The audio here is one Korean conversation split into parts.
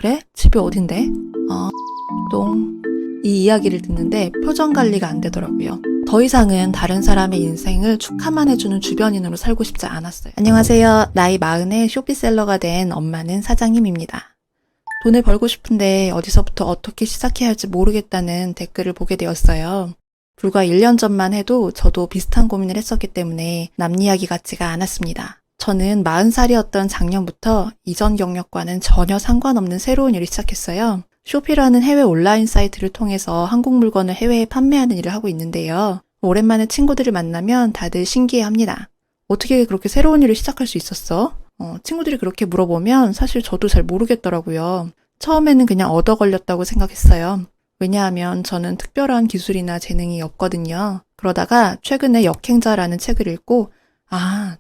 그래? 집이 어딘데? 이 이야기를 듣는데 표정 관리가 안 되더라고요. 더 이상은 다른 사람의 인생을 축하만 해주는 주변인으로 살고 싶지 않았어요. 안녕하세요. 나이 40에 쇼피셀러가 된 엄마는 사장님입니다. 돈을 벌고 싶은데 어디서부터 어떻게 시작해야 할지 모르겠다는 댓글을 보게 되었어요. 불과 1년 전만 해도 저도 비슷한 고민을 했었기 때문에 남 이야기 같지가 않았습니다. 저는 40살이었던 작년부터 이전 경력과는 전혀 상관없는 새로운 일을 시작했어요. 쇼피라는 해외 온라인 사이트를 통해서 한국 물건을 해외에 판매하는 일을 하고 있는데요. 오랜만에 친구들을 만나면 다들 신기해합니다. 어떻게 그렇게 새로운 일을 시작할 수 있었어? 친구들이 그렇게 물어보면 사실 저도 잘 모르겠더라고요. 처음에는 그냥 얻어 걸렸다고 생각했어요. 왜냐하면 저는 특별한 기술이나 재능이 없거든요. 그러다가 최근에 역행자라는 책을 읽고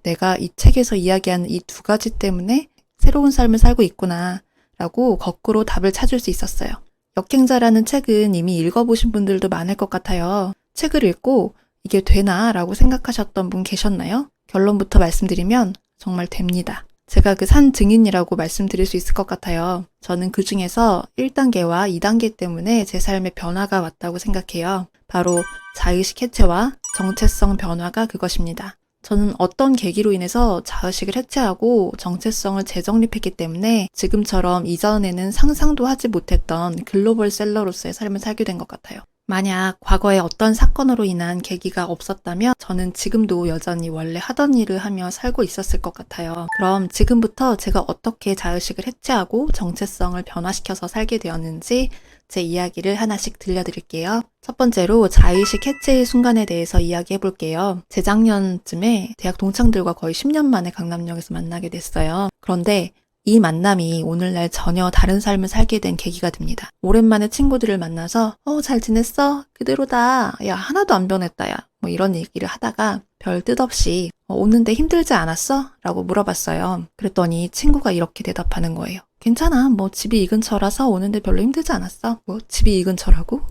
내가 이 책에서 이야기하는 이 두 가지 때문에 새로운 삶을 살고 있구나 라고 거꾸로 답을 찾을 수 있었어요. 역행자라는 책은 이미 읽어보신 분들도 많을 것 같아요. 책을 읽고 이게 되나? 라고 생각하셨던 분 계셨나요? 결론부터 말씀드리면 정말 됩니다. 제가 그 산 증인이라고 말씀드릴 수 있을 것 같아요. 저는 그 중에서 1단계와 2단계 때문에 제 삶에 변화가 왔다고 생각해요. 바로 자의식 해체와 정체성 변화가 그것입니다. 저는 어떤 계기로 인해서 자의식을 해체하고 정체성을 재정립했기 때문에 지금처럼 이전에는 상상도 하지 못했던 글로벌 셀러로서의 삶을 살게 된 것 같아요. 만약 과거에 어떤 사건으로 인한 계기가 없었다면 저는 지금도 여전히 원래 하던 일을 하며 살고 있었을 것 같아요. 그럼 지금부터 제가 어떻게 자의식을 해체하고 정체성을 변화시켜서 살게 되었는지 제 이야기를 하나씩 들려드릴게요. 첫 번째로 자의식 해체의 순간에 대해서 이야기해 볼게요. 재작년쯤에 대학 동창들과 거의 10년 만에 강남역에서 만나게 됐어요. 그런데 이 만남이 오늘날 전혀 다른 삶을 살게 된 계기가 됩니다. 오랜만에 친구들을 만나서 잘 지냈어? 그대로다. 야, 하나도 안 변했다. 야. 이런 얘기를 하다가 별 뜻 없이 오는데 힘들지 않았어? 라고 물어봤어요. 그랬더니 친구가 이렇게 대답하는 거예요. 괜찮아. 집이 이 근처라서 오는데 별로 힘들지 않았어. 집이 이 근처라고?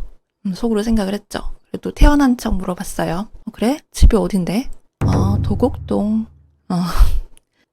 속으로 생각을 했죠. 그래도 태어난 척 물어봤어요. 그래? 집이 어딘데? 도곡동.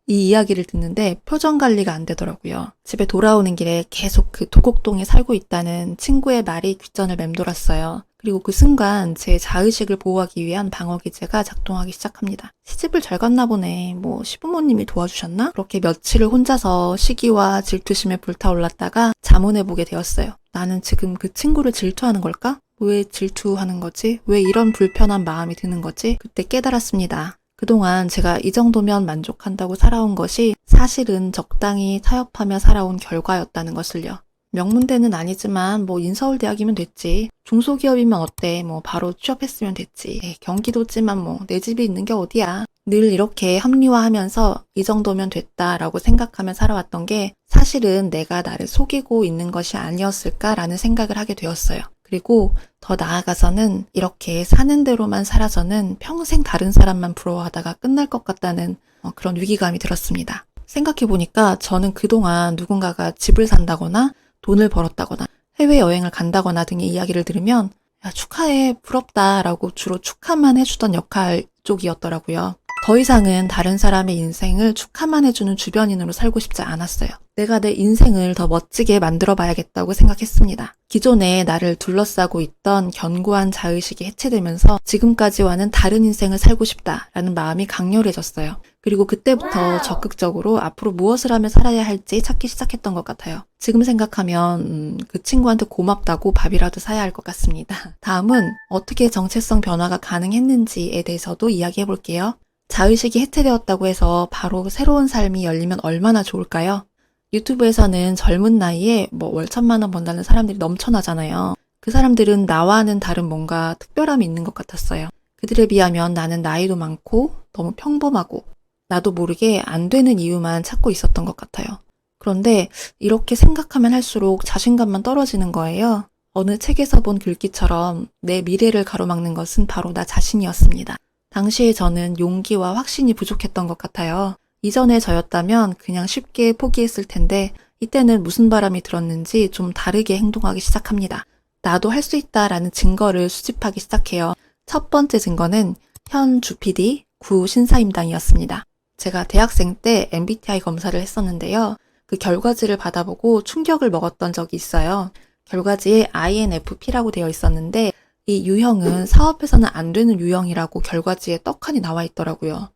이 이야기를 듣는데 표정 관리가 안 되더라고요. 집에 돌아오는 길에 계속 그 도곡동에 살고 있다는 친구의 말이 귓전을 맴돌았어요. 그리고 그 순간 제 자의식을 보호하기 위한 방어기제가 작동하기 시작합니다. 시집을 잘 갔나 보네. 시부모님이 도와주셨나? 그렇게 며칠을 혼자서 시기와 질투심에 불타올랐다가 자문해보게 되었어요. 나는 지금 그 친구를 질투하는 걸까? 왜 질투하는 거지? 왜 이런 불편한 마음이 드는 거지? 그때 깨달았습니다. 그동안 제가 이 정도면 만족한다고 살아온 것이 사실은 적당히 타협하며 살아온 결과였다는 것을요. 명문대는 아니지만 인서울대학이면 됐지. 중소기업이면 어때? 바로 취업했으면 됐지. 경기도지만 내 집이 있는 게 어디야. 늘 이렇게 합리화하면서 이 정도면 됐다라고 생각하며 살아왔던 게 사실은 내가 나를 속이고 있는 것이 아니었을까라는 생각을 하게 되었어요. 그리고 더 나아가서는 이렇게 사는 대로만 살아서는 평생 다른 사람만 부러워하다가 끝날 것 같다는 그런 위기감이 들었습니다. 생각해보니까 저는 그동안 누군가가 집을 산다거나 돈을 벌었다거나 해외여행을 간다거나 등의 이야기를 들으면 야, 축하해, 부럽다라고 주로 축하만 해주던 역할 쪽이었더라고요. 더 이상은 다른 사람의 인생을 축하만 해주는 주변인으로 살고 싶지 않았어요. 내가 내 인생을 더 멋지게 만들어 봐야겠다고 생각했습니다. 기존에 나를 둘러싸고 있던 견고한 자의식이 해체되면서 지금까지와는 다른 인생을 살고 싶다라는 마음이 강렬해졌어요. 그리고 그때부터 적극적으로 앞으로 무엇을 하며 살아야 할지 찾기 시작했던 것 같아요. 지금 생각하면 그 친구한테 고맙다고 밥이라도 사야 할 것 같습니다. 다음은 어떻게 정체성 변화가 가능했는지에 대해서도 이야기해 볼게요. 자의식이 해체되었다고 해서 바로 새로운 삶이 열리면 얼마나 좋을까요? 유튜브에서는 젊은 나이에 월 1,000만 원 번다는 사람들이 넘쳐나잖아요. 그 사람들은 나와는 다른 뭔가 특별함이 있는 것 같았어요. 그들에 비하면 나는 나이도 많고 너무 평범하고 나도 모르게 안 되는 이유만 찾고 있었던 것 같아요. 그런데 이렇게 생각하면 할수록 자신감만 떨어지는 거예요. 어느 책에서 본 글귀처럼 내 미래를 가로막는 것은 바로 나 자신이었습니다. 당시에 저는 용기와 확신이 부족했던 것 같아요. 이전의 저였다면 그냥 쉽게 포기했을 텐데 이때는 무슨 바람이 들었는지 좀 다르게 행동하기 시작합니다. 나도 할 수 있다라는 증거를 수집하기 시작해요. 첫 번째 증거는 현 주PD 구 신사임당이었습니다. 제가 대학생 때 MBTI 검사를 했었는데요. 그 결과지를 받아보고 충격을 먹었던 적이 있어요. 결과지에 INFP라고 되어 있었는데 이 유형은 사업에서는 안 되는 유형이라고 결과지에 떡하니 나와 있더라고요.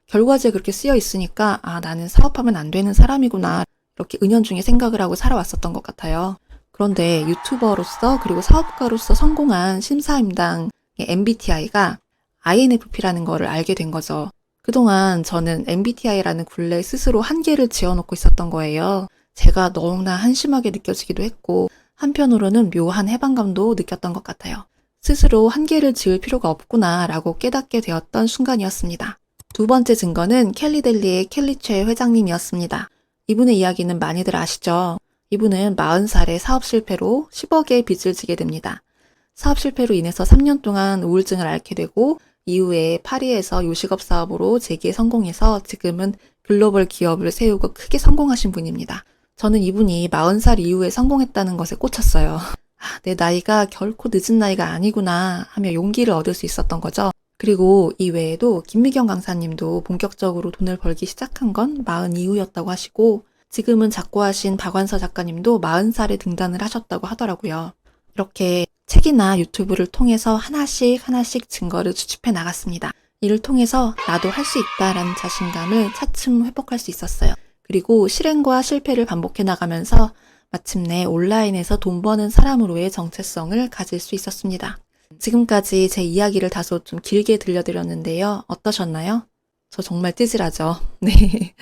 결과지에 그렇게 쓰여 있으니까 나는 사업하면 안 되는 사람이구나 이렇게 은연중에 생각을 하고 살아왔었던 것 같아요. 그런데 유튜버로서 그리고 사업가로서 성공한 심사임당 MBTI가 INFP라는 거를 알게 된 거죠. 그동안 저는 MBTI라는 굴레 스스로 한계를 지어놓고 있었던 거예요. 제가 너무나 한심하게 느껴지기도 했고 한편으로는 묘한 해방감도 느꼈던 것 같아요. 스스로 한계를 지을 필요가 없구나 라고 깨닫게 되었던 순간이었습니다. 두 번째 증거는 켈리델리의 켈리최 회장님이었습니다. 이분의 이야기는 많이들 아시죠? 이분은 40살에 사업 실패로 10억의 빚을 지게 됩니다. 사업 실패로 인해서 3년 동안 우울증을 앓게 되고 이후에 파리에서 요식업 사업으로 재기에 성공해서 지금은 글로벌 기업을 세우고 크게 성공하신 분입니다. 저는 이분이 40살 이후에 성공했다는 것에 꽂혔어요. 내 나이가 결코 늦은 나이가 아니구나 하며 용기를 얻을 수 있었던 거죠. 그리고 이 외에도 김미경 강사님도 본격적으로 돈을 벌기 시작한 건 40 이후였다고 하시고 지금은 작고하신 박완서 작가님도 40살에 등단을 하셨다고 하더라고요. 이렇게 책이나 유튜브를 통해서 하나씩 증거를 수집해 나갔습니다. 이를 통해서 나도 할 수 있다라는 자신감을 차츰 회복할 수 있었어요. 그리고 실행과 실패를 반복해 나가면서 마침내 온라인에서 돈 버는 사람으로의 정체성을 가질 수 있었습니다. 지금까지 제 이야기를 다소 좀 길게 들려드렸는데요. 어떠셨나요? 저 정말 찌질하죠? 네.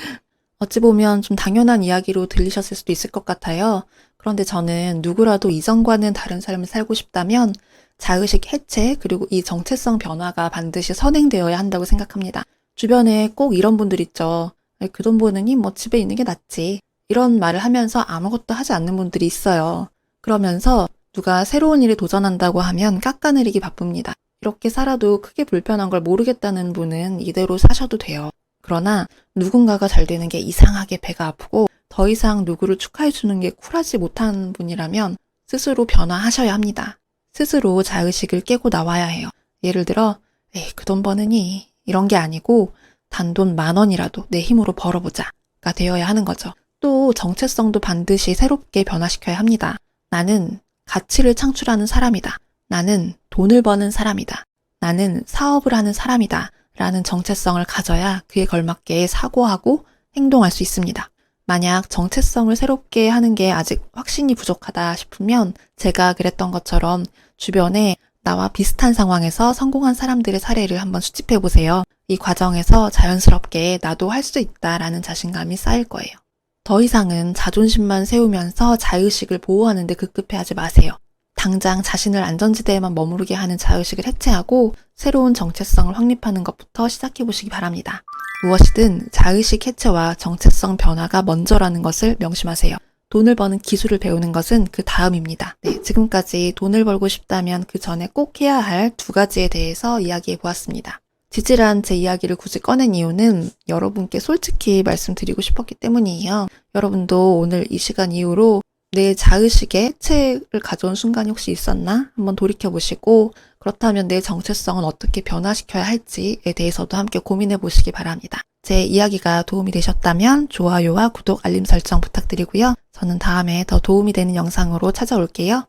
어찌 보면 좀 당연한 이야기로 들리셨을 수도 있을 것 같아요. 그런데 저는 누구라도 이전과는 다른 삶을 살고 싶다면 자의식 해체 그리고 이 정체성 변화가 반드시 선행되어야 한다고 생각합니다. 주변에 꼭 이런 분들 있죠. 그 돈 버느니 뭐 집에 있는 게 낫지. 이런 말을 하면서 아무것도 하지 않는 분들이 있어요. 그러면서 누가 새로운 일에 도전한다고 하면 깎아내리기 바쁩니다. 이렇게 살아도 크게 불편한 걸 모르겠다는 분은 이대로 사셔도 돼요. 그러나 누군가가 잘 되는 게 이상하게 배가 아프고 더 이상 누구를 축하해주는 게 쿨하지 못한 분이라면 스스로 변화하셔야 합니다. 스스로 자의식을 깨고 나와야 해요. 예를 들어 그 돈 버느니 이런 게 아니고 단돈 10,000원이라도 내 힘으로 벌어보자가 되어야 하는 거죠. 또 정체성도 반드시 새롭게 변화시켜야 합니다. 나는 가치를 창출하는 사람이다. 나는 돈을 버는 사람이다. 나는 사업을 하는 사람이다. 라는 정체성을 가져야 그에 걸맞게 사고하고 행동할 수 있습니다. 만약 정체성을 새롭게 하는 게 아직 확신이 부족하다 싶으면 제가 그랬던 것처럼 주변에 나와 비슷한 상황에서 성공한 사람들의 사례를 한번 수집해 보세요. 이 과정에서 자연스럽게 나도 할 수 있다라는 자신감이 쌓일 거예요. 더 이상은 자존심만 세우면서 자의식을 보호하는 데 급급해하지 마세요. 당장 자신을 안전지대에만 머무르게 하는 자의식을 해체하고 새로운 정체성을 확립하는 것부터 시작해 보시기 바랍니다. 무엇이든 자의식 해체와 정체성 변화가 먼저라는 것을 명심하세요. 돈을 버는 기술을 배우는 것은 그 다음입니다. 네, 지금까지 돈을 벌고 싶다면 그 전에 꼭 해야 할 2가지에 대해서 이야기해 보았습니다. 지질한 제 이야기를 굳이 꺼낸 이유는 여러분께 솔직히 말씀드리고 싶었기 때문이에요. 여러분도 오늘 이 시간 이후로 내 자의식의 해체를 가져온 순간이 혹시 있었나? 한번 돌이켜보시고 그렇다면 내 정체성은 어떻게 변화시켜야 할지에 대해서도 함께 고민해 보시기 바랍니다. 제 이야기가 도움이 되셨다면 좋아요와 구독, 알림 설정 부탁드리고요. 저는 다음에 더 도움이 되는 영상으로 찾아올게요.